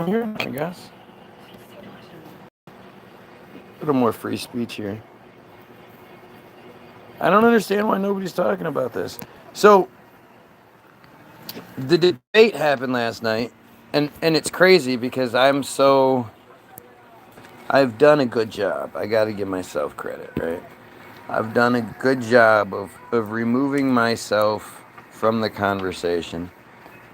here, I guess. A little more free speech here. I don't understand why nobody's talking about this. So the debate happened last night, and it's crazy because I've done a good job. I got to give myself credit, right? I've done a good job of removing myself from the conversation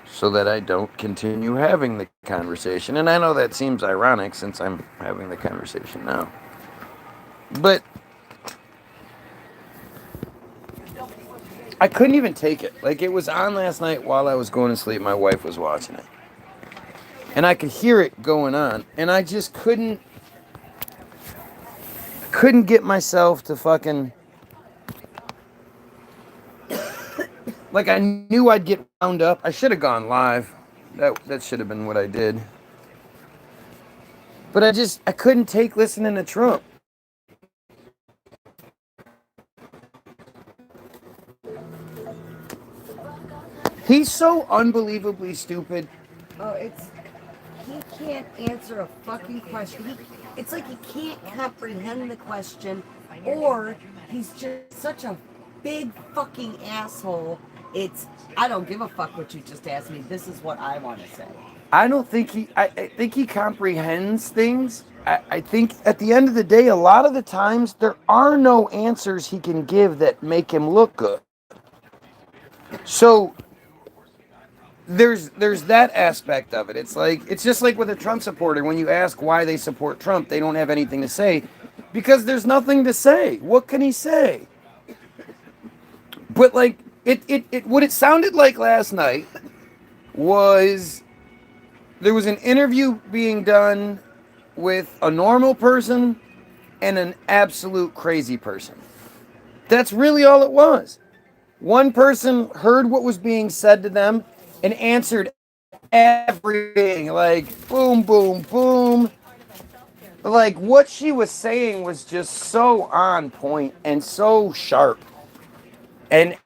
so that I don't continue having the conversation. And I know that seems ironic since I'm having the conversation now. But I couldn't even take it. Like, it was on last night while I was going to sleep. My wife was watching it. And I could hear it going on. And I just couldn't get myself to fucking, like, I knew I'd get wound up. I should have gone live. That should have been what I did. But I couldn't take listening to Trump. He's so unbelievably stupid. Oh, he can't answer a fucking question. It's like he can't comprehend the question, or he's just such a big fucking asshole. I don't give a fuck what you just asked me. This is what I want to say. I don't think I think he comprehends things. I think at the end of the day, a lot of the times there are no answers he can give that make him look good. So there's that aspect of it. It's just like with a Trump supporter. When you ask why they support Trump, they don't have anything to say because there's nothing to say. What can he say? But like it what it sounded like last night was there was an interview being done with a normal person and an absolute crazy person. That's really all it was. One person heard what was being said to them and answered everything like boom, boom, boom. Like what she was saying was just so on point and so sharp. And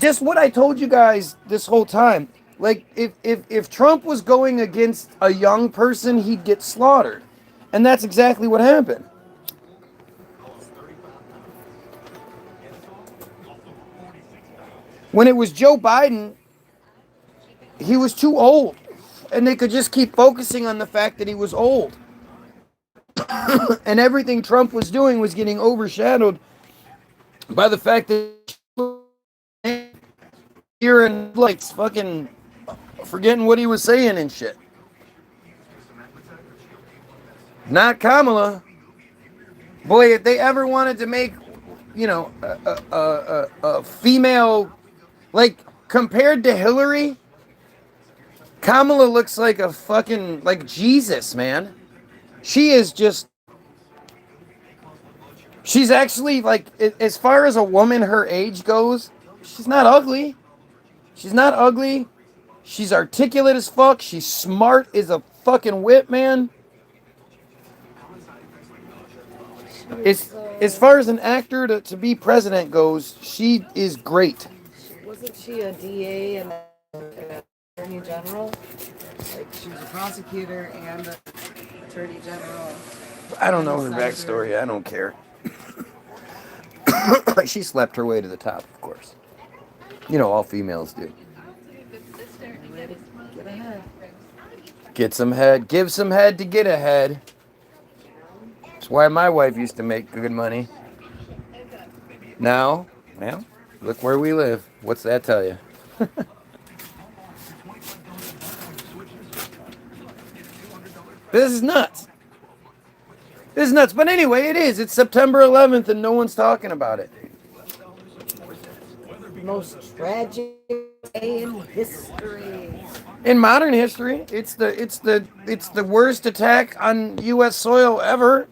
just what I told you guys this whole time. Like if Trump was going against a young person, he'd get slaughtered. And that's exactly what happened. When it was Joe Biden, he was too old. And they could just keep focusing on the fact that he was old. And everything Trump was doing was getting overshadowed by the fact that hearing like fucking forgetting what he was saying and shit. Not Kamala. Boy, if they ever wanted to make, a female, like, compared to Hillary, Kamala looks like a fucking, like Jesus, man. She is just, she's actually, like, as far as a woman her age goes, she's not ugly. She's not ugly. She's articulate as fuck. She's smart as a fucking whip, man. As far as an actor to be president goes, she is great. Wasn't she a DA and an attorney general? Like she was a prosecutor and an attorney general. I don't know her backstory. I don't care. She slept her way to the top, of course. You know, all females do. Get ahead. Get some head. Give some head to get ahead. That's why my wife used to make good money. Now, well, look where we live. What's that tell you? This is nuts. This is nuts. But anyway, it is. It's September 11th and no one's talking about it. Most tragic day in history. In modern history, it's the worst attack on U.S. soil ever.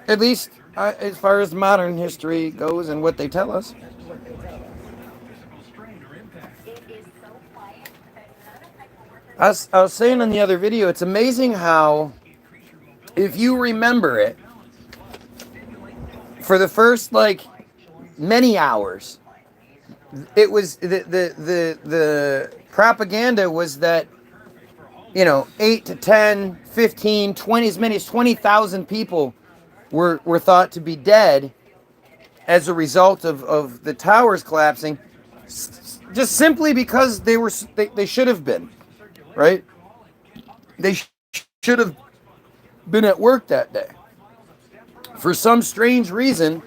At least as far as modern history goes and what they tell us. I was saying on the other video, it's amazing how, if you remember it, for the first like many hours, it was the propaganda was that 8 to 10, 15, 20, as many as 20,000 people were thought to be dead as a result of the towers collapsing, just simply because they should have been, right? They should have been at work that day. For some strange reason,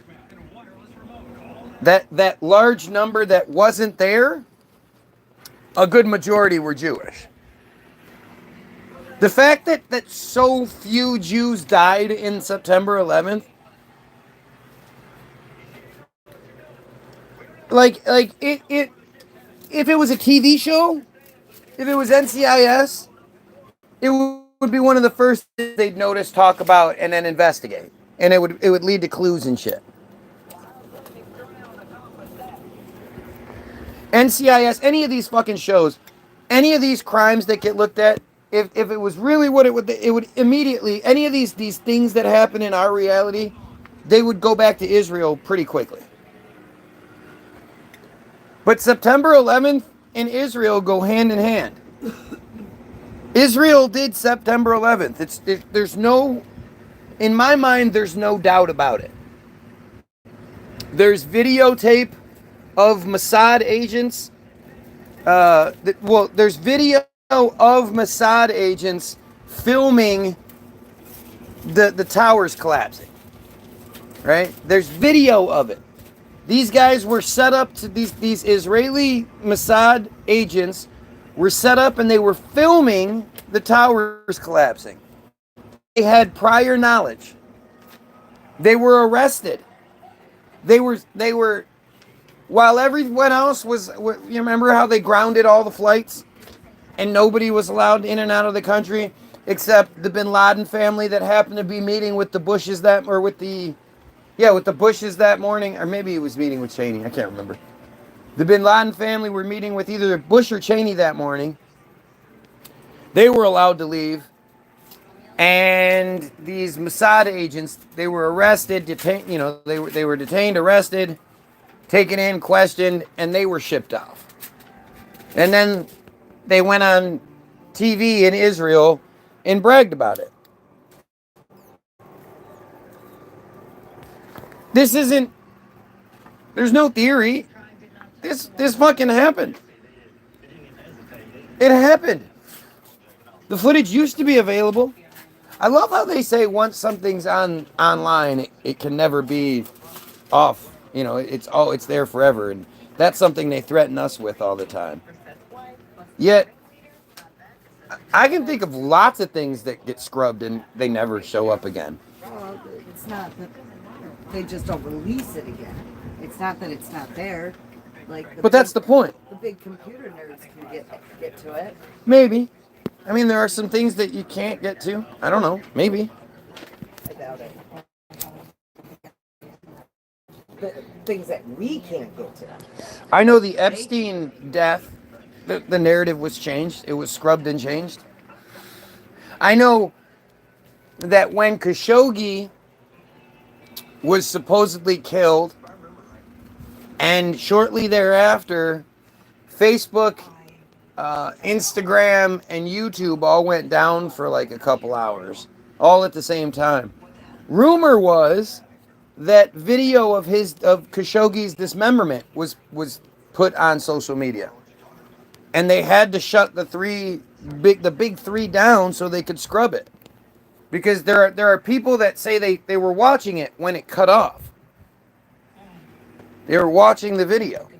that large number that wasn't there, a good majority were Jewish. The fact that so few Jews died in September 11th, like it if it was a TV show, if it was NCIS, it would be one of the first they'd notice, talk about, and then investigate, and it would lead to clues and shit. NCIS, any of these fucking shows, any of these crimes that get looked at, if it was really what it would immediately, any of these things that happen in our reality, they would go back to Israel pretty quickly. But September 11th and Israel go hand in hand. Israel did September 11th. There's no, in my mind, there's no doubt about it. There's videotape of Mossad agents. There's video of Mossad agents filming the towers collapsing. Right? There's video of it. These guys were set up to these Israeli Mossad agents were set up and they were filming the towers collapsing. They had prior knowledge. They were arrested. They were while everyone else was, you remember how they grounded all the flights and nobody was allowed in and out of the country except the Bin Laden family that happened to be meeting with the Bushes with the Bushes that morning, or maybe he was meeting with Cheney. I can't remember. The Bin Laden family were meeting with either Bush or Cheney that morning. They were allowed to leave. And these Mossad agents, they were arrested, detained, they were detained, arrested, taken in, questioned, and they were shipped off. And then they went on TV in Israel and bragged about it. There's no theory. This fucking happened. It happened. The footage used to be available. I love how they say once something's online, it can never be off. It's there forever, and that's something they threaten us with all the time. Yet, I can think of lots of things that get scrubbed and they never show up again. Well, it's not that they just don't release it again. It's not that it's not there. But that's the point. The big computer nerds can get to it. Maybe. I mean, there are some things that you can't get to. I don't know. Maybe. I doubt it. The things that we can't get to. I know the Epstein death, the narrative was changed. It was scrubbed and changed. I know that when Khashoggi was supposedly killed, and shortly thereafter, Facebook, Instagram, and YouTube all went down for like a couple hours, all at the same time. Rumor was that video of Khashoggi's dismemberment was put on social media, and they had to shut the big three down so they could scrub it, because there are people that say they were watching it when it cut off. They were watching the video.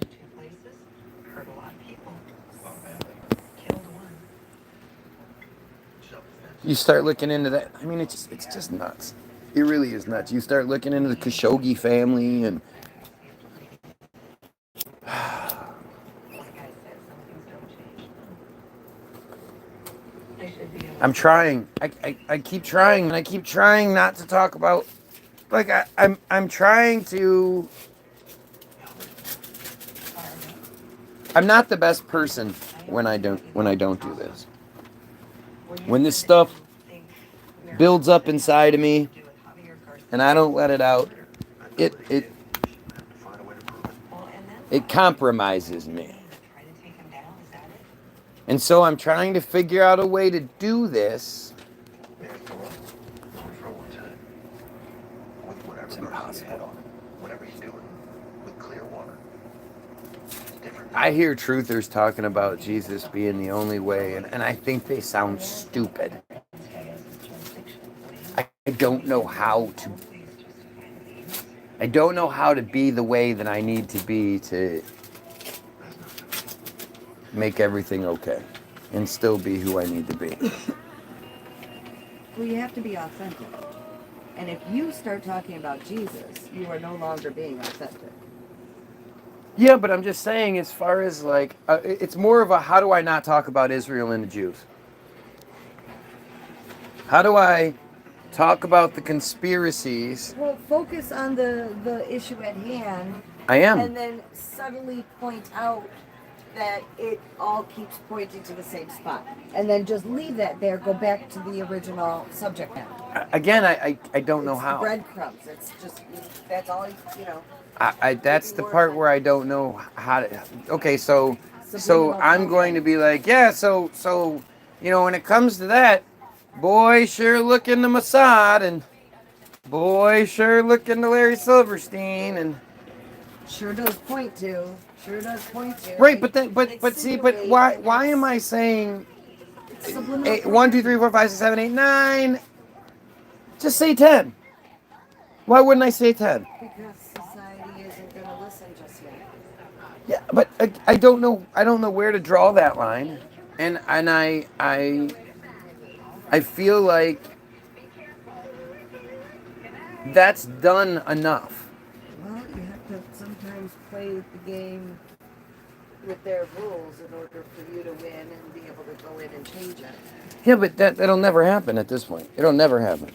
You start looking into that. I mean, it's just nuts. It really is nuts. You start looking into the Khashoggi family, and I'm trying. I keep trying, and I keep trying not to talk about. Like I'm trying to. I'm not the best person when I don't do this. When this stuff builds up inside of me and I don't let it out, it compromises me. And so I'm trying to figure out a way to do this. It's impossible. I hear truthers talking about Jesus being the only way, and I think they sound stupid. I don't know how to. I don't know how to be the way that I need to be to make everything okay and still be who I need to be. Well, you have to be authentic. And if you start talking about Jesus, you are no longer being authentic. Yeah, but I'm just saying, as far as like, it's more of a how do I not talk about Israel and the Jews? How do I talk about the conspiracies? Well, focus on the issue at hand. I am. And then subtly point out that it all keeps pointing to the same spot. And then just leave that there, go back to the original subject matter. Again, I don't know how. Breadcrumbs. It's just, that's all, you know. That's the part where I don't know how to. Okay, so I'm going to be like, yeah, so you know, when it comes to that, boy sure look into Mossad, and boy sure look into Larry Silverstein, and sure does point to. Right, but why am I saying 1, 2, 3, 4, 5, 6, 7, 8, 9? Just say 10. Why wouldn't I say 10? Because society isn't going to listen just yet. Yeah, but I don't know. I don't know where to draw that line, and I feel like that's done enough. Well, you have to sometimes play the game with their rules in order for you to win and be able to go in and change it. Yeah, but that'll never happen at this point. It'll never happen.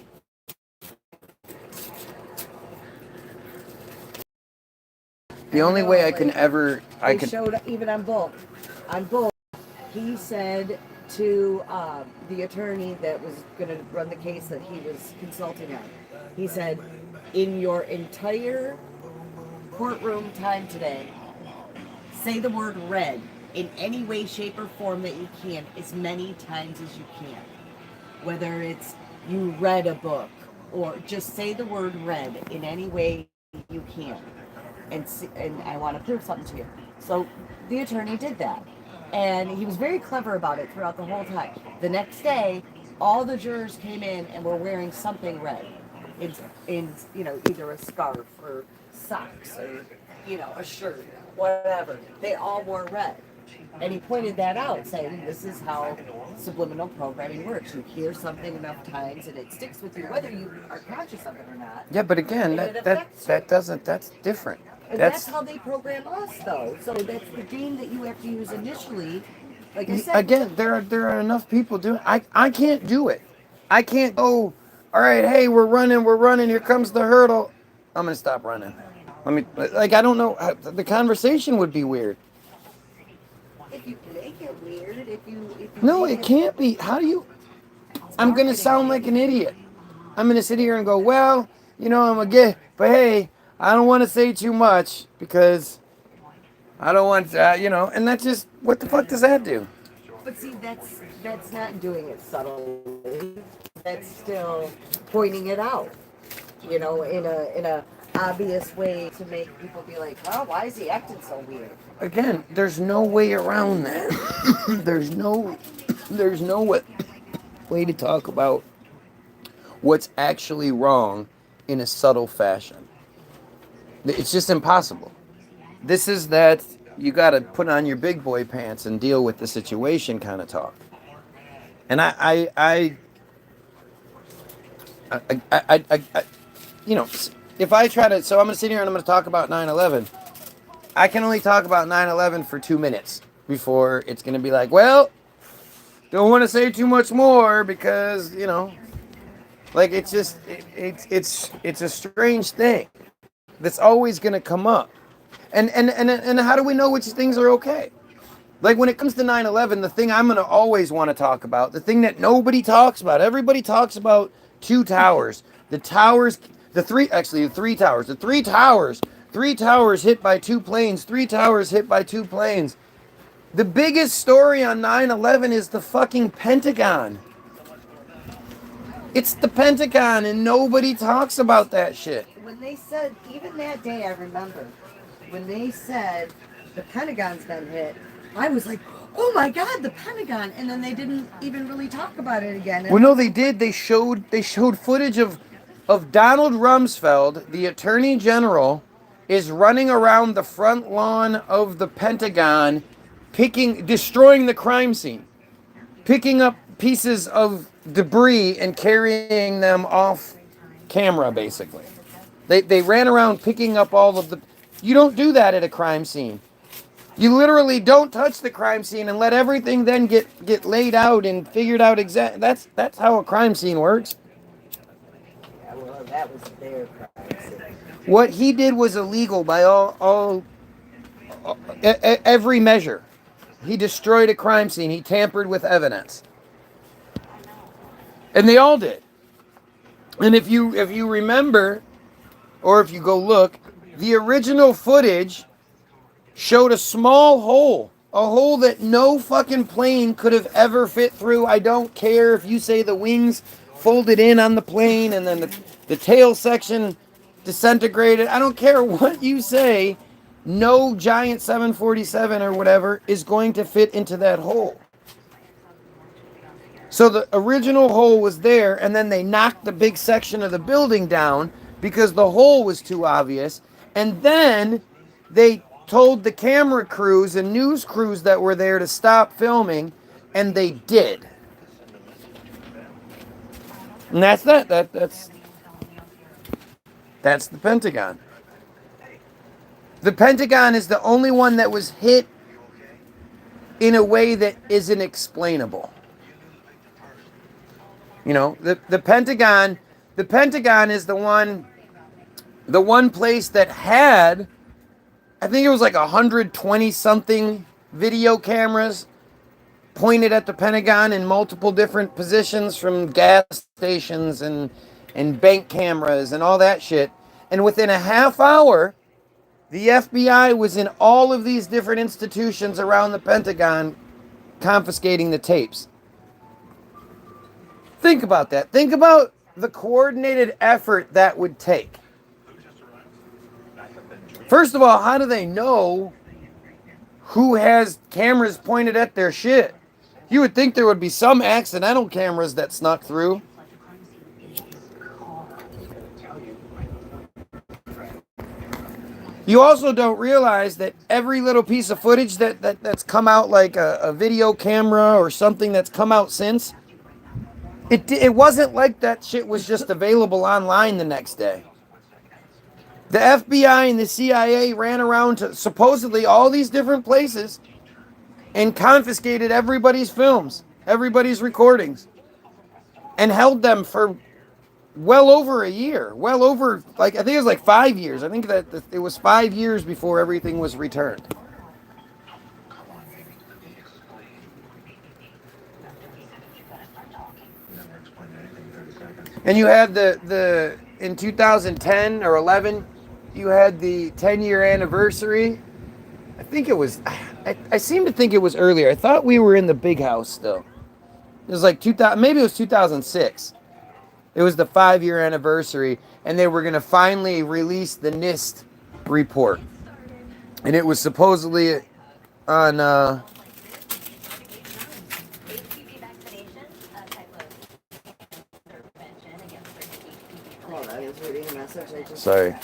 The only way I can ever... I showed even on both. On both, he said to the attorney that was going to run the case that he was consulting on, he said, in your entire courtroom time today, say the word red in any way, shape, or form that you can, as many times as you can. Whether it's you read a book, or just say the word red in any way you can. And I want to prove something to you. So the attorney did that. And he was very clever about it throughout the whole time. The next day, all the jurors came in and were wearing something red. In you know, either a scarf or socks or, you know, a shirt, whatever. They all wore red. And he pointed that out, saying this is how subliminal programming works. You hear something enough times and it sticks with you, whether you are conscious of it or not. Yeah, but again, that's different. That's how they program us, though. So that's the game that you have to use initially. Like I said, again, there are enough people doing. I can't do it. I can't go. All right, hey, we're running. Here comes the hurdle. I'm gonna stop running. I don't know. The conversation would be weird. If you make it weird, if you no, it can't be. How do you? I'm gonna sound like an idiot. I'm gonna sit here and go, well, you know, I'm gonna get, but hey, I don't want to say too much because I don't want, you know, and that's just, what the fuck does that do? But see, that's not doing it subtly. That's still pointing it out, you know, in a obvious way to make people be like, oh, why is he acting so weird? Again, there's no way around that. there's no way to talk about what's actually wrong in a subtle fashion. It's just impossible. This is that you got to put on your big boy pants and deal with the situation kind of talk. And I you know, if I try to, so I'm going to sit here and I'm going to talk about 9/11. I can only talk about 9/11 for 2 minutes before it's going to be like, well, don't want to say too much more because, you know, like it's just, it's a strange thing that's always going to come up. And how do we know which things are okay? Like when it comes to 9/11, the thing I'm going to always want to talk about, the thing that nobody talks about, everybody talks about two towers. The three towers. The three towers hit by two planes. Three towers hit by two planes. The biggest story on 9/11 is the fucking Pentagon. It's the Pentagon, and nobody talks about that shit. When they said, even that day, I remember, when they said the Pentagon's been hit, I was like, oh my God, the Pentagon. And then they didn't even really talk about it again. Well, no, they did. They showed footage of Donald Rumsfeld, the Attorney General, is running around the front lawn of the Pentagon, destroying the crime scene, picking up pieces of debris and carrying them off camera, basically. They ran around picking up all of the... You don't do that at a crime scene. You literally don't touch the crime scene and let everything then get laid out and figured out exactly. That's how a crime scene works. Yeah, well, that was their crime scene. What he did was illegal by every measure. He destroyed a crime scene. He tampered with evidence. And they all did. And if you remember, or if you go look, the original footage showed a small hole. A hole that no fucking plane could have ever fit through. I don't care if you say the wings folded in on the plane and then the tail section disintegrated. I don't care what you say. No giant 747 or whatever is going to fit into that hole. So the original hole was there, and then they knocked the big section of the building down because the hole was too obvious. And then they told the camera crews and news crews that were there to stop filming, and they did. And that's that. That's the Pentagon. The Pentagon is the only one that was hit in a way that isn't explainable. You know, the Pentagon is the one place that had, I think it was like 120 something video cameras pointed at the Pentagon in multiple different positions, from gas stations and bank cameras and all that shit. And within a half hour, the FBI was in all of these different institutions around the Pentagon confiscating the tapes. Think about that. Think about the coordinated effort that would take. First of all, how do they know who has cameras pointed at their shit? You would think there would be some accidental cameras that snuck through. You also don't realize that every little piece of footage that's come out, like a video camera or something that's come out since, it wasn't like that shit was just available online the next day. The FBI and the CIA ran around to supposedly all these different places and confiscated everybody's films, everybody's recordings, and held them for well over a year. Well over, like, I think it was like 5 years. I think that it was 5 years before everything was returned. And you had the in 2010 or 11, you had the 10-year anniversary. I think it was, I seem to think it was earlier. I thought we were in the big house still. It was like 2000, maybe it was 2006. It was the 5-year anniversary, and they were going to finally release the NIST report. And it was supposedly on... Oh, I was reading a message. Sorry.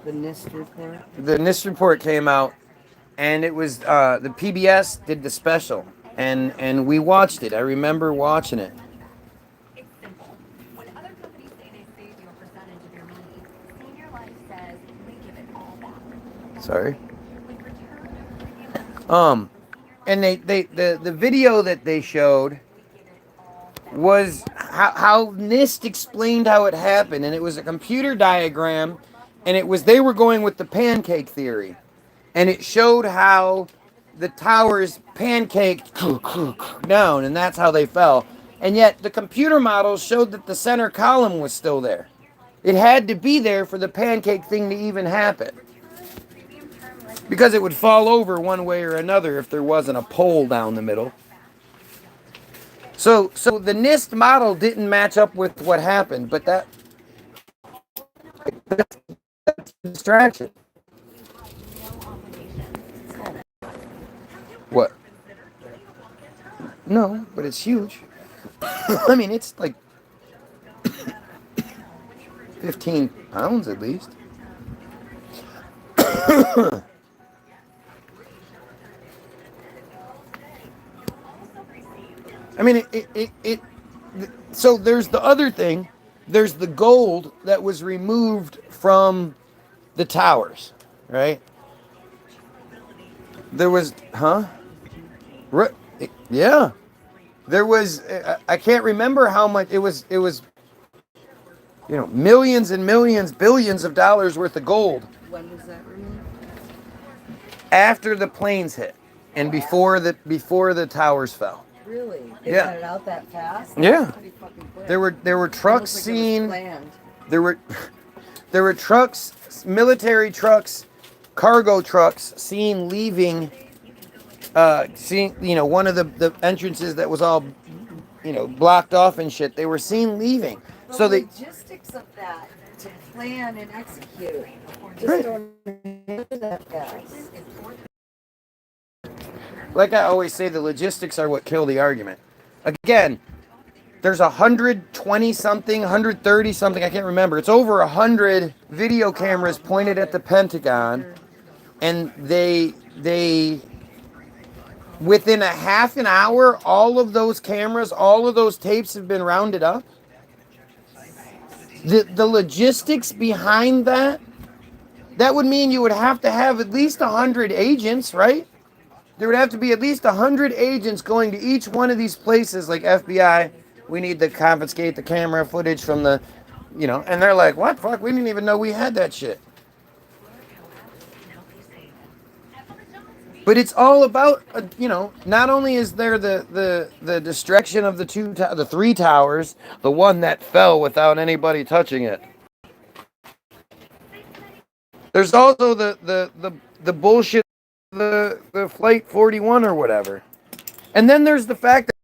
The NIST report? The NIST report came out, and it was, the PBS did the special, and we watched it. I remember watching it. it's simple. When other companies say they save you a percentage of your money, Senior Life says we give it all back. Sorry. We return And the video that they showed was how NIST explained how it happened, and it was a computer diagram, and they were going with the pancake theory, and it showed how the towers pancaked down, and that's how they fell. And yet the computer models showed that the center column was still there. It had to be there for the pancake thing to even happen. Because it would fall over one way or another if there wasn't a pole down the middle. So the NIST model didn't match up with what happened, but that's a distraction. What? No, but it's huge. I mean, it's like 15 pounds at least. I mean, so there's the other thing. There's the gold that was removed from the towers, right? There was, yeah. There was, I can't remember how much, it was, millions and millions, billions of dollars worth of gold. When was that removed? After the planes hit and before the towers fell. Really? They Yeah. got it out that fast? Yeah. That's pretty fucking quick. There were trucks Almost like it was seen. planned. There were trucks, military trucks, cargo trucks seen leaving. One of the entrances that was all, blocked off and shit. They were seen leaving. The So they, logistics of that to plan and execute just Right. don't happen that fast. like I always say, the logistics are what kill the argument. Again, there's 120 something, 130 something, I can't remember. It's over 100 video cameras pointed at the Pentagon, and they within a half an hour, all of those cameras, all of those tapes have been rounded up. The logistics behind that would mean you would have to have at least 100 agents, right? There would have to be at least 100 agents going to each one of these places, like FBI. We need to confiscate the camera footage from the, and they're like, what? Fuck, we didn't even know we had that shit. But it's all about, not only is there the destruction of the three towers, the one that fell without anybody touching it. There's also the bullshit, the Flight 41 or whatever. And then there's the fact that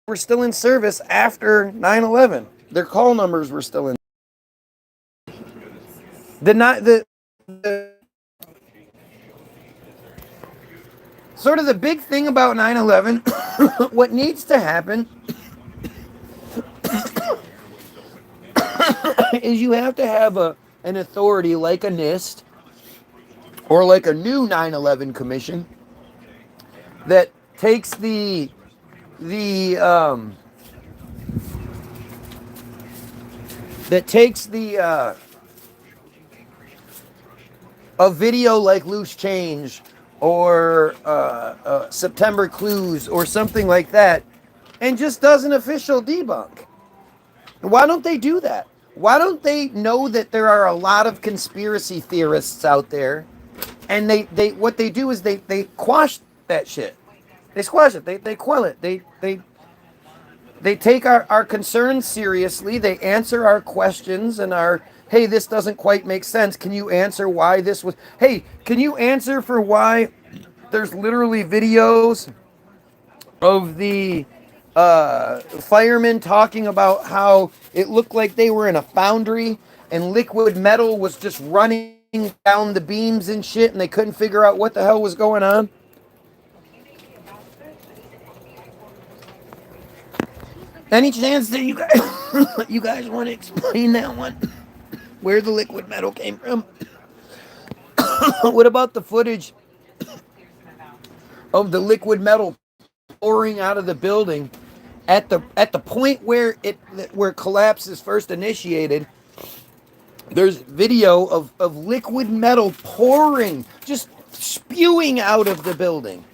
we're still in service after 9/11. Their call numbers were still in. Sort of the big thing about 9/11, what needs to happen is you have to have an authority like a NIST or like a new 9/11 commission that takes a video like Loose Change or September Clues or something like that and just does an official debunk. Why don't they do that? Why don't they know that there are a lot of conspiracy theorists out there, and they what they do is they quash that shit. They squash it. They quell it. They take our concerns seriously. They answer our questions and hey, this doesn't quite make sense. Can you answer why this was? Hey, can you answer for why there's literally videos of the firemen talking about how it looked like they were in a foundry and liquid metal was just running down the beams and shit, and they couldn't figure out what the hell was going on? Any chance that you guys want to explain that one? Where the liquid metal came from? What about the footage of the liquid metal pouring out of the building at the point where collapse is first initiated? There's video of liquid metal pouring, just spewing out of the building.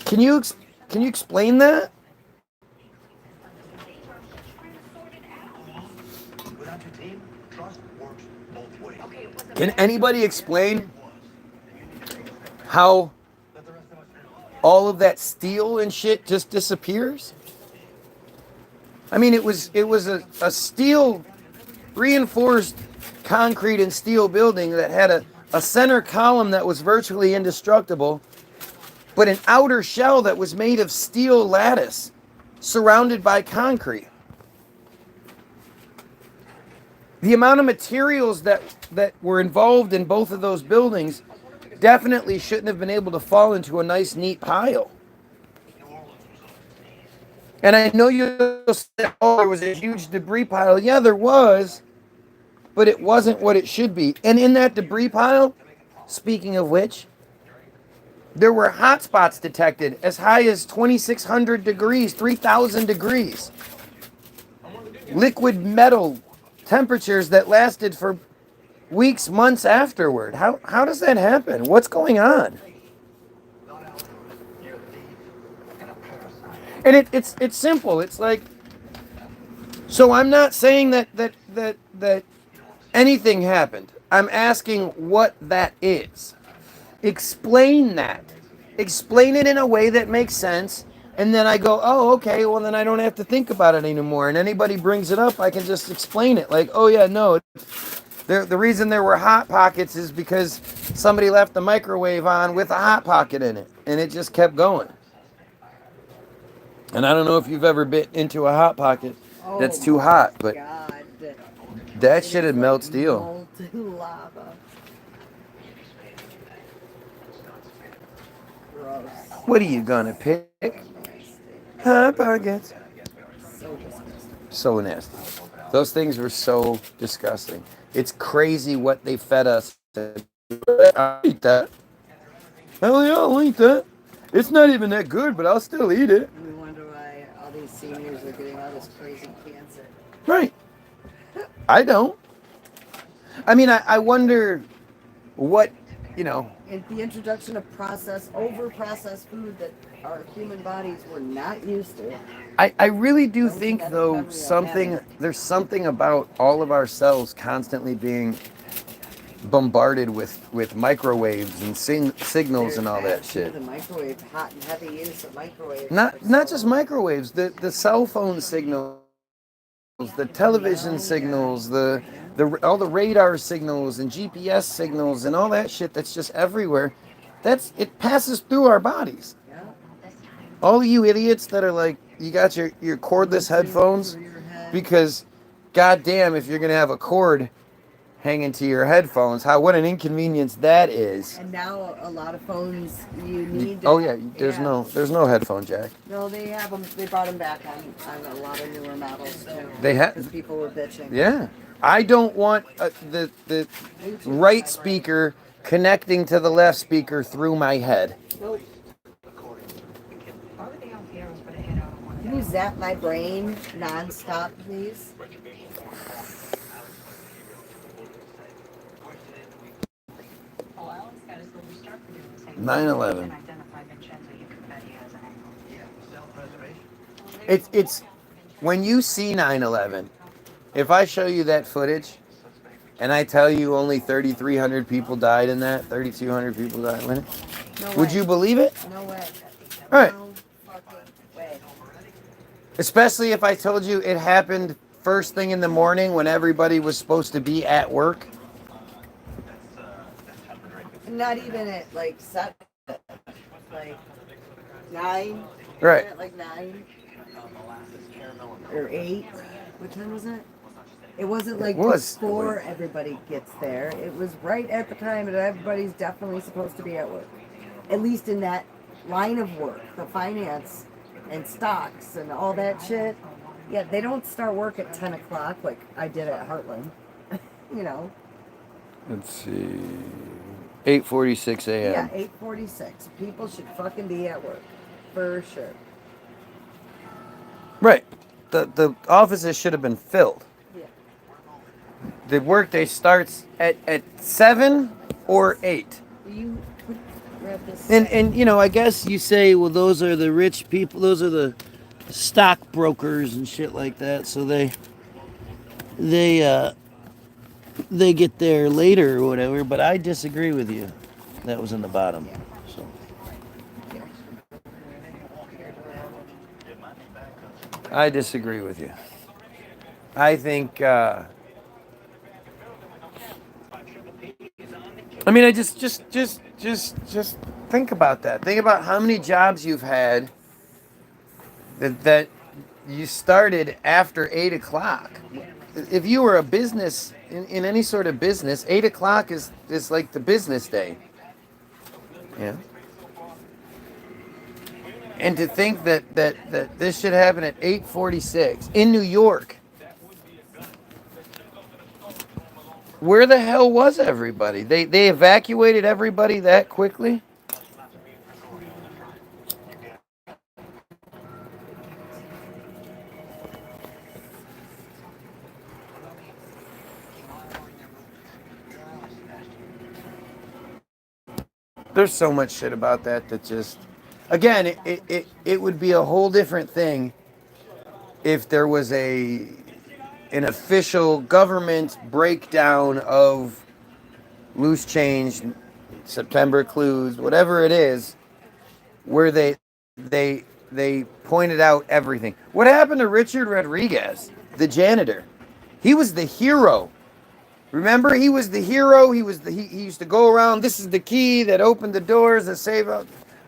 Can you explain that? Can anybody explain how all of that steel and shit just disappears? I mean, it was a steel reinforced concrete and steel building that had a center column that was virtually indestructible, but an outer shell that was made of steel lattice surrounded by concrete. The amount of materials that were involved in both of those buildings definitely shouldn't have been able to fall into a nice, neat pile. And I know you'll say, oh, there was a huge debris pile. Yeah, there was, but it wasn't what it should be. And in that debris pile, speaking of which, there were hot spots detected as high as 2,600 degrees, 3,000 degrees. Liquid metal temperatures that lasted for weeks, months afterward. How does that happen? What's going on? And it's simple. It's like, so I'm not saying that anything happened. I'm asking what that is. Explain that. Explain it in a way that makes sense. And then I go, oh, okay, well, then I don't have to think about it anymore. And anybody brings it up, I can just explain it. Like, oh, yeah, no. The reason there were hot pockets is because somebody left the microwave on with a hot pocket in it. And it just kept going. And I don't know if you've ever bit into a hot pocket that's too hot, but God. that shit would melt steel. Molten lava. Gross. What are you gonna pick? Hot pockets. So disgusting. So nasty. Those things were so disgusting. It's crazy what they fed us. I'll eat that. Hell yeah, I'll eat that. It's not even that good, but I'll still eat it. We wonder why all these seniors are getting all this crazy cancer. Right. I don't. I mean, I wonder what, you know. And the introduction of over-processed food that our human bodies were not used to. I really do think, though, there's something about all of our cells constantly being bombarded with microwaves and signals and all that shit. The microwave, hot and heavy use of microwaves. Not just microwaves, the cell phone signals, the television signals, all the radar signals and GPS signals and all that shit that's just everywhere. It passes through our bodies. Yeah. All you idiots that are like, you got your cordless headphones, because goddamn, if you're gonna have a cord hanging to your headphones, what an inconvenience that is. And now a lot of phones you need. Oh yeah, there's no headphone jack. No, they have them. They brought them back on a lot of newer models too. They have, because people were bitching. Yeah, I don't want the right speaker connecting to the left speaker through my head. Nope. Can you zap my brain nonstop, please? 9/11. It's when you see 9/11. If I show you that footage, and I tell you only 3,300 people died in that, 3,200 people died in it, would you believe it? No way. All right. No fucking way. Especially if I told you it happened first thing in the morning when everybody was supposed to be at work. Not even at like 7, like 9. Right. At like 9 or 8. What time was it? It wasn't like before everybody gets there. It was right at the time that everybody's definitely supposed to be at work. At least in that line of work, the finance and stocks and all that shit. Yeah, they don't start work at 10 o'clock like I did at Heartland. You know. Let's see. 8:46 a.m. Yeah, 8:46. People should fucking be at work. For sure. Right. The offices should have been filled. Yeah. The workday starts at 7 or 8. You grab this. And you know, I guess you say, well, those are the rich people, those are the stockbrokers and shit like that, so they get there later or whatever, but I disagree with you. That was in the bottom. Yeah. So I disagree with you. I think. I mean, I just think about that. Think about how many jobs you've had that you started after 8 o'clock. If you were a business in any sort of business, 8 o'clock is like the business day. Yeah. And to think that this should happen at 8:46 in New York. Where the hell was everybody? They evacuated everybody that quickly? There's so much shit about that just, again, it would be a whole different thing if there was an official government breakdown of loose change, September clues, whatever it is, where they pointed out everything. What happened to Richard Rodriguez, the janitor? He was the hero. Remember, he was the hero. He used to go around. This is the key that opened the doors that saved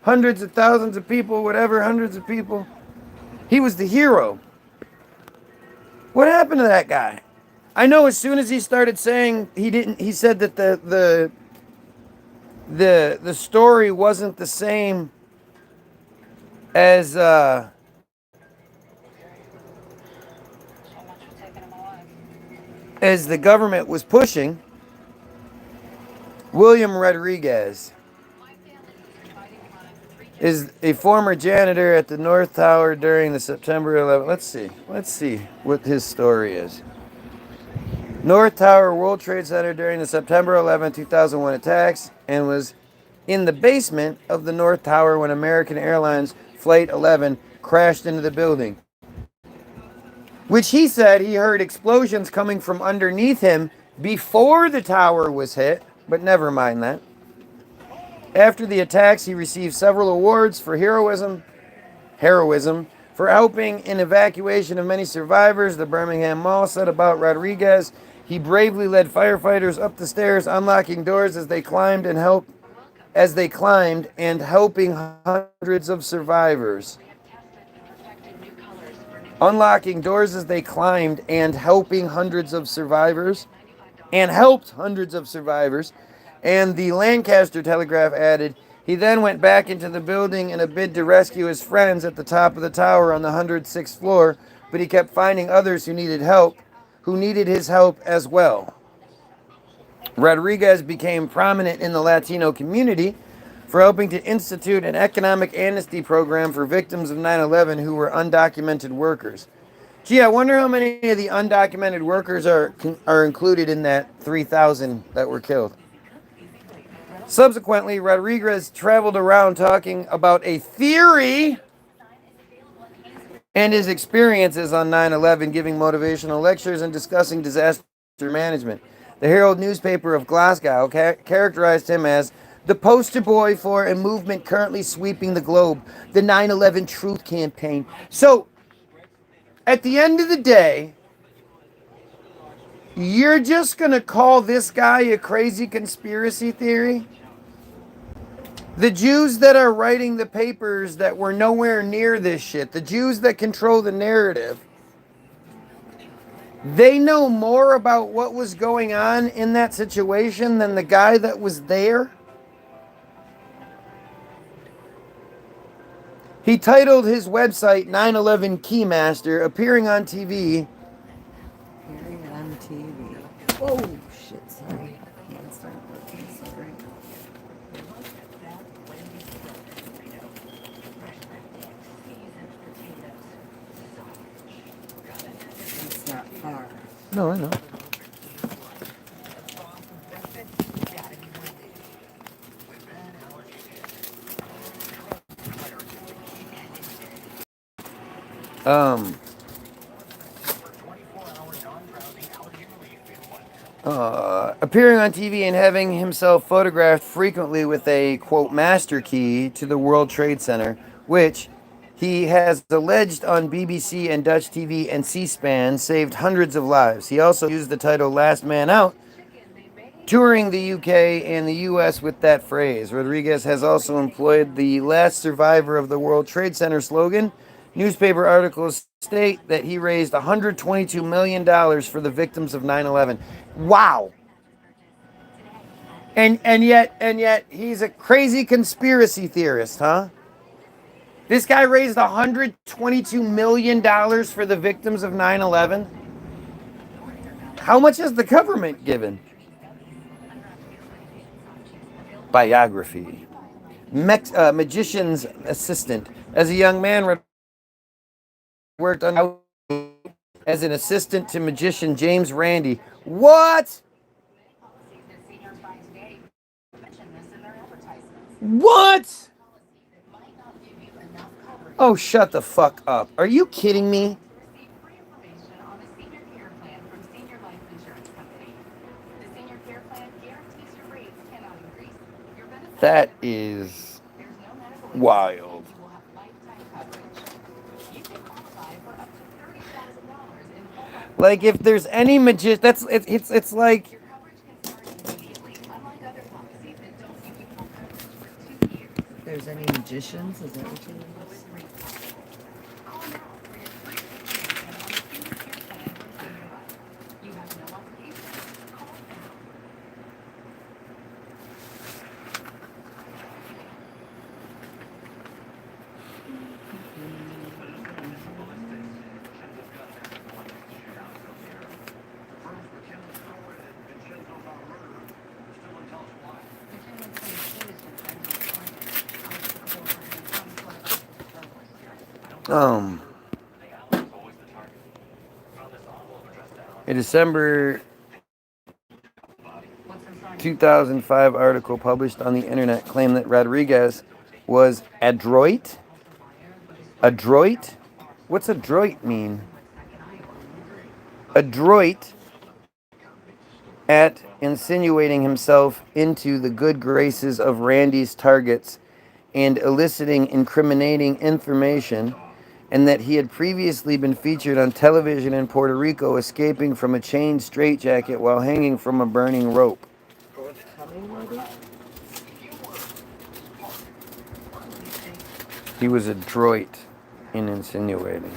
hundreds of thousands of people, whatever, hundreds of people. He was the hero. What happened to that guy? I know as soon as he started saying he said that the story wasn't the same as the government was pushing. William Rodriguez is a former janitor at the North Tower during the September 11th. Let's see what his story is. North Tower World Trade Center during the September 11, 2001 attacks, and was in the basement of the North Tower when American Airlines Flight 11 crashed into the building. Which he said he heard explosions coming from underneath him before the tower was hit, but never mind that. After the attacks, he received several awards for heroism for helping in evacuation of many survivors. The Birmingham Mall said about Rodriguez, he bravely led firefighters up the stairs, unlocking doors as they climbed and helping hundreds of survivors. Unlocking doors as they climbed and helping hundreds of survivors, and helped hundreds of survivors. And the Lancaster Telegraph added, he then went back into the building in a bid to rescue his friends at the top of the tower on the 106th floor, but he kept finding others who needed his help as well. Rodriguez became prominent in the Latino community for helping to institute an economic amnesty program for victims of 9/11 who were undocumented workers. Gee, I wonder how many of the undocumented workers are included in that 3,000 that were killed. Subsequently, Rodriguez traveled around talking about a theory and his experiences on 9/11, giving motivational lectures and discussing disaster management. The Herald newspaper of Glasgow characterized him as the poster boy for a movement currently sweeping the globe, the 9/11 Truth Campaign. So, at the end of the day, you're just going to call this guy a crazy conspiracy theory? The Jews that are writing the papers that were nowhere near this shit, the Jews that control the narrative, they know more about what was going on in that situation than the guy that was there. He titled his website 9/11 Keymaster, appearing on TV. Oh, shit, sorry. Can't start working, sorry. It's not far. No, I know. Appearing on TV and having himself photographed frequently with a, quote, master key to the World Trade Center, which He has alleged on BBC and Dutch TV and C-SPAN saved hundreds of lives. He also used the title Last Man Out, touring the UK and the US with that phrase. Rodriguez has also employed the last survivor of the World Trade Center slogan. Newspaper articles state that he raised $122 million for the victims of 9/11. Wow. And yet he's a crazy conspiracy theorist, huh? This guy raised $122 million for the victims of 9/11. How much has the government given? Biography. Magician's assistant. As a young man, worked on as an assistant to magician James Randi. What? What? Oh, shut the fuck up. Are you kidding me? That is wild. Like, if there's any magician, it's like. There's any magicians? Is that what you mean? A December 2005 article published on the internet claimed that Rodriguez was adroit. Adroit? What's adroit mean? Adroit at insinuating himself into the good graces of Randi's targets and eliciting incriminating information, and that he had previously been featured on television in Puerto Rico escaping from a chain straitjacket while hanging from a burning rope. He was adroit in insinuating.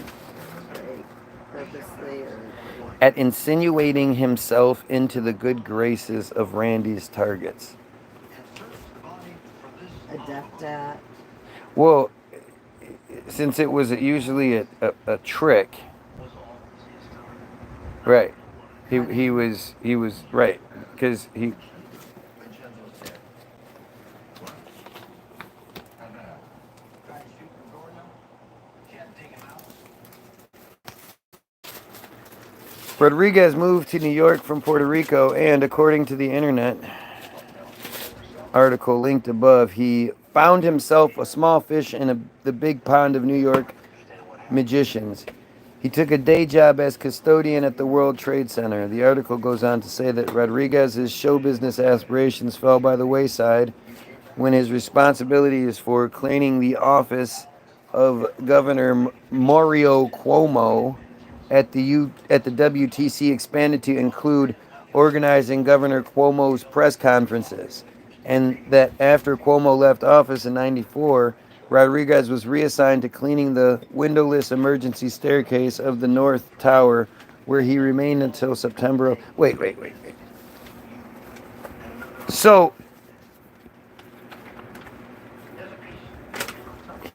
At insinuating himself into the good graces of Randi's targets. Adept at. Well, since it was usually a trick, right? He was right, because he. Rodriguez moved to New York from Puerto Rico, and according to the internet article linked above, he found himself a small fish in the big pond of New York magicians. He took a day job as custodian at the World Trade Center. The article goes on to say that Rodriguez's show business aspirations fell by the wayside when his responsibilities for cleaning the office of Governor Mario Cuomo at the WTC expanded to include organizing Governor Cuomo's press conferences, and that after Cuomo left office in '94, Rodriguez was reassigned to cleaning the windowless emergency staircase of the North Tower, where he remained until September. Wait. So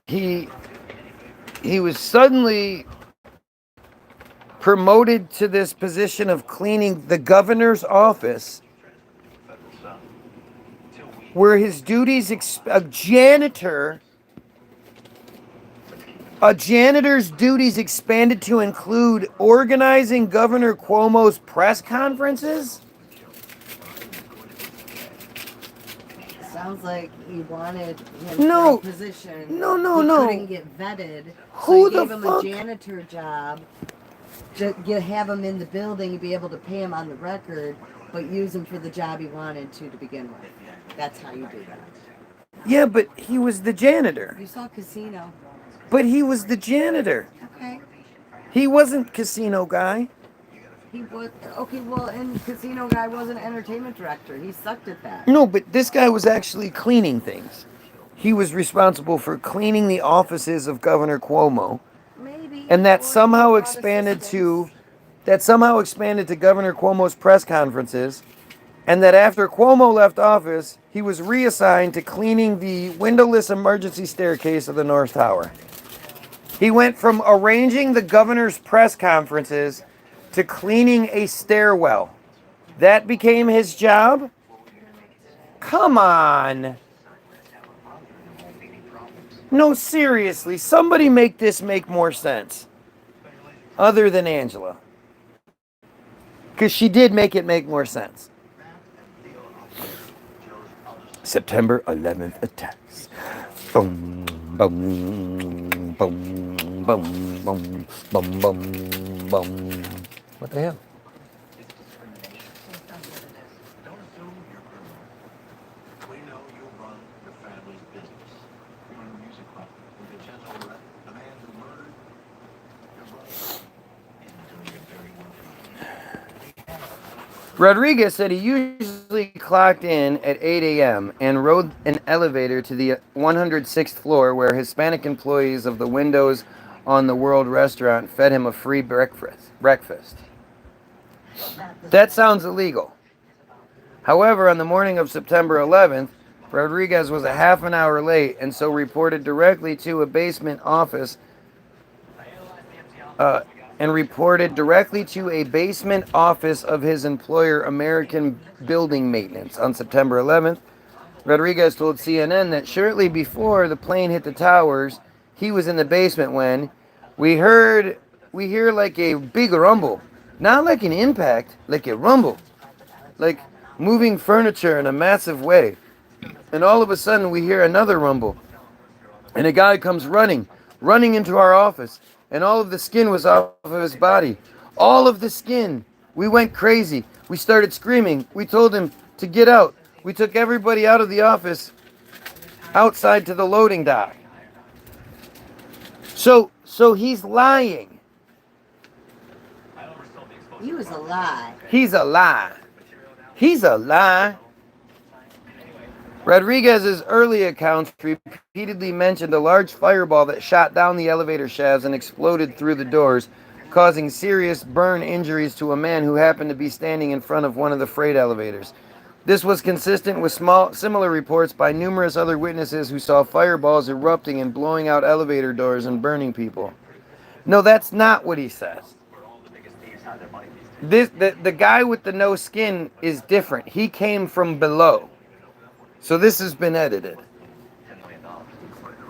he was suddenly promoted to this position of cleaning the governor's office, where his duties, a janitor's duties expanded to include organizing Governor Cuomo's press conferences? Sounds like he wanted him No. for a position. No. He couldn't get vetted. Who so he the gave him fuck? a janitor job. Have him in the building and be able to pay him on the record, but use him for the job he wanted to begin with. That's how you do that. Yeah, but he was the janitor. You saw Casino. But he was the janitor. Okay. He wasn't casino guy. He was okay. Well, and Casino Guy was an entertainment director. He sucked at that. No, but this guy was actually cleaning things. He was responsible for cleaning the offices of Governor Cuomo, Maybe. and that Or somehow brought expanded to assistants. Governor Cuomo's press conferences, and that after Cuomo left office, he was reassigned to cleaning the windowless emergency staircase of the North Tower. He went from arranging the governor's press conferences to cleaning a stairwell. That became his job? Come on. No, seriously, somebody make this make more sense. Other than Angela. Because she did make it make more sense. September 11th attacks. Boom, boom, boom, boom, boom, boom, boom, boom. What the hell? Rodriguez said he usually clocked in at 8 a.m. and rode an elevator to the 106th floor where Hispanic employees of the Windows on the World restaurant fed him a free breakfast. That sounds illegal. However, on the morning of September 11th, Rodriguez was a half an hour late and so reported directly to a basement office of his employer, American Building Maintenance. On September 11th, Rodriguez told CNN that shortly before the plane hit the towers, he was in the basement when we hear like a big rumble, not like an impact, like a rumble, like moving furniture in a massive way. And all of a sudden we hear another rumble, and a guy comes running into our office. And all of the skin was off of his body. All of the skin. We went crazy. We started screaming. We told him to get out. We took everybody out of the office outside to the loading dock. So he's lying. He was a lie. He's a lie. He's a lie. Rodriguez's early accounts repeatedly mentioned a large fireball that shot down the elevator shafts and exploded through the doors, causing serious burn injuries to a man who happened to be standing in front of one of the freight elevators. This was consistent with similar reports by numerous other witnesses who saw fireballs erupting and blowing out elevator doors and burning people. No, that's not what he says. The guy with the no skin is different. He came from below. So this has been edited.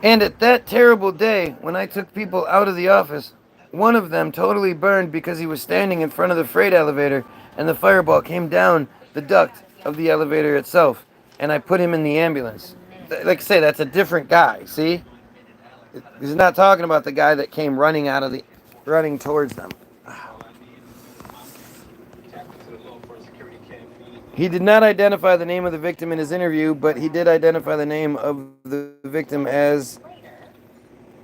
And at that terrible day, when I took people out of the office, one of them totally burned because he was standing in front of the freight elevator and the fireball came down the duct of the elevator itself. And I put him in the ambulance. Like I say, that's a different guy, see? He's not talking about the guy that came running towards them. He did not identify the name of the victim in his interview, but he did identify the name of the victim as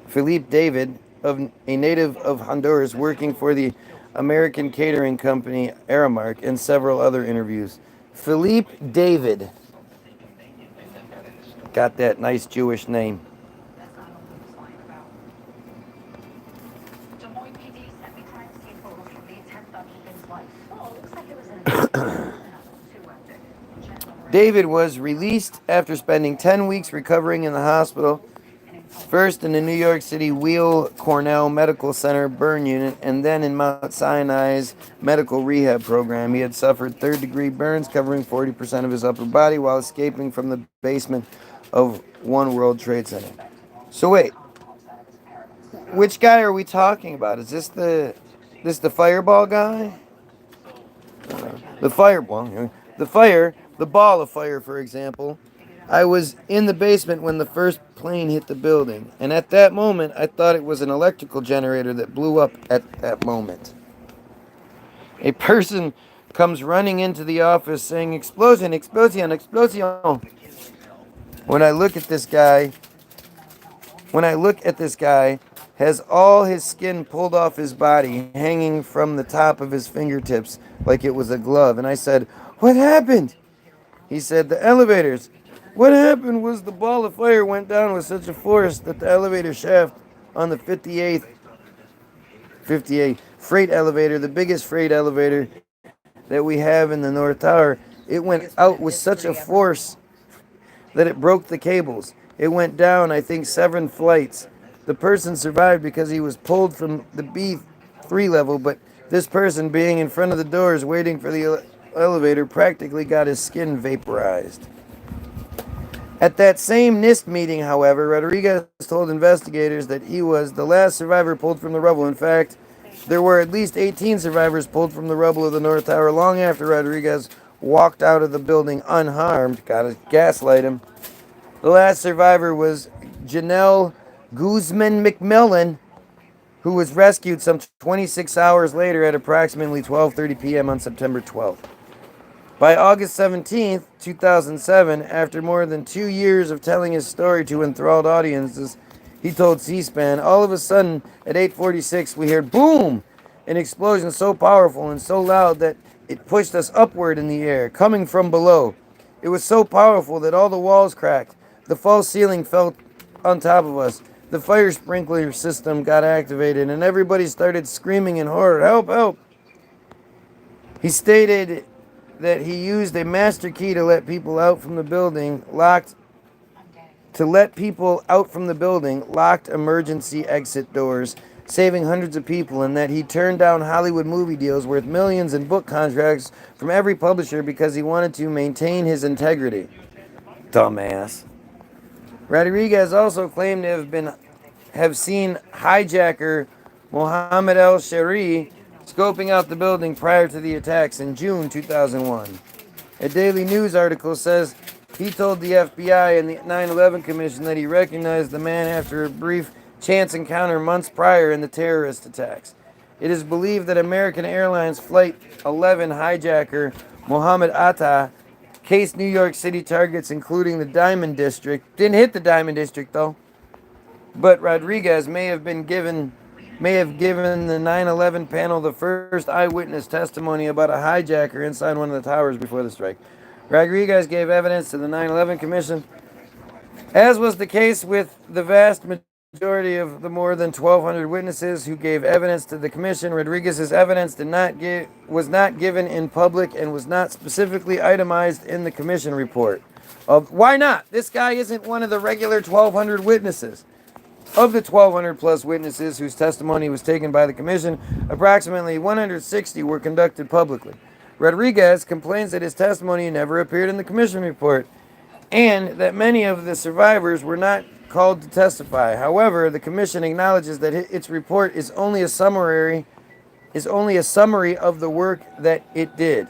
Felipe David, a native of Honduras working for the American catering company Aramark, in several other interviews. Felipe David. Got that nice Jewish name. David was released after spending 10 weeks recovering in the hospital, first in the New York City Weill Cornell Medical Center burn unit, and then in Mount Sinai's medical rehab program. He had suffered third-degree burns covering 40% of his upper body while escaping from the basement of One World Trade Center. So wait, which guy are we talking about? Is this the fireball guy? The ball of fire, for example. I was in the basement when the first plane hit the building, and at that moment, I thought it was an electrical generator that blew up at that moment. A person comes running into the office saying, "Explosion, explosion, explosion." When I look at this guy, when I look at this guy, has all his skin pulled off his body, hanging from the top of his fingertips like it was a glove. And I said, "What happened?" He said, "The elevators. What happened was the ball of fire went down with such a force that the elevator shaft on the 58 freight elevator, the biggest freight elevator that we have in the North Tower, it went out with such a force that it broke the cables. It went down, I think, 7 flights. The person survived because he was pulled from the B3 level, but this person, being in front of the doors waiting for the elevator, practically got his skin vaporized." At that same NIST meeting, however, Rodriguez told investigators that he was the last survivor pulled from the rubble. In fact, there were at least 18 survivors pulled from the rubble of the North Tower long after Rodriguez walked out of the building unharmed. Gotta gaslight him. The last survivor was Janelle Guzman McMillan, who was rescued some 26 hours later at approximately 12:30 p.m. on September 12th. By August 17th, 2007, after more than 2 years of telling his story to enthralled audiences, he told C-SPAN, "All of a sudden, at 8:46, we heard boom, an explosion so powerful and so loud that it pushed us upward in the air, coming from below. It was so powerful that all the walls cracked. The false ceiling fell on top of us. The fire sprinkler system got activated, and everybody started screaming in horror, 'Help, help!' He stated that he used a master key to let people out from the building, locked emergency exit doors, saving hundreds of people, and that he turned down Hollywood movie deals worth millions and book contracts from every publisher because he wanted to maintain his integrity." Dumbass. Rodriguez also claimed to have seen hijacker Mohammed El-Shari scoping out the building prior to the attacks in June 2001. A Daily News article says he told the FBI and the 9/11 Commission that he recognized the man after a brief chance encounter months prior in the terrorist attacks. It is believed that American Airlines Flight 11 hijacker Mohammed Atta cased New York City targets, including the Diamond District. Didn't hit the Diamond District, though. But Rodriguez may have given the 9/11 panel the first eyewitness testimony about a hijacker inside one of the towers before the strike. Rodriguez gave evidence to the 9/11 Commission. As was the case with the vast majority of the more than 1,200 witnesses who gave evidence to the Commission, Rodriguez's evidence was not given in public and was not specifically itemized in the Commission report. Why not? This guy isn't one of the regular 1,200 witnesses. Of the 1,200 plus witnesses whose testimony was taken by the Commission, approximately 160 were conducted publicly. Rodriguez complains that his testimony never appeared in the Commission report and that many of the survivors were not called to testify. However, the Commission acknowledges that its report is only a summary of the work that it did,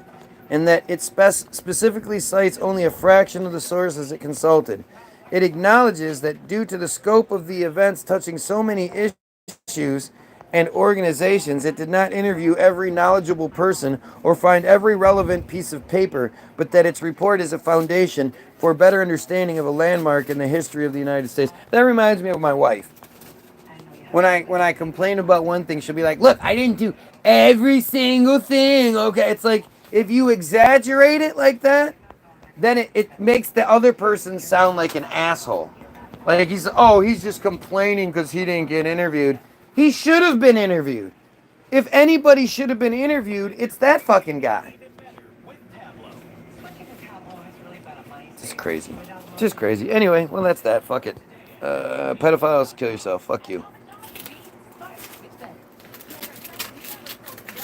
and that it specifically cites only a fraction of the sources it consulted. It acknowledges that due to the scope of the events touching so many issues and organizations, it did not interview every knowledgeable person or find every relevant piece of paper, but that its report is a foundation for better understanding of a landmark in the history of the United States. That reminds me of my wife. When I complain about one thing, she'll be like, "Look, I didn't do every single thing." Okay, it's like if you exaggerate it like that, then it makes the other person sound like an asshole. Like he's just complaining because he didn't get interviewed. He should have been interviewed. If anybody should have been interviewed, it's that fucking guy. Just crazy. Just crazy. Anyway, well, that's that. Fuck it. Pedophiles, kill yourself. Fuck you.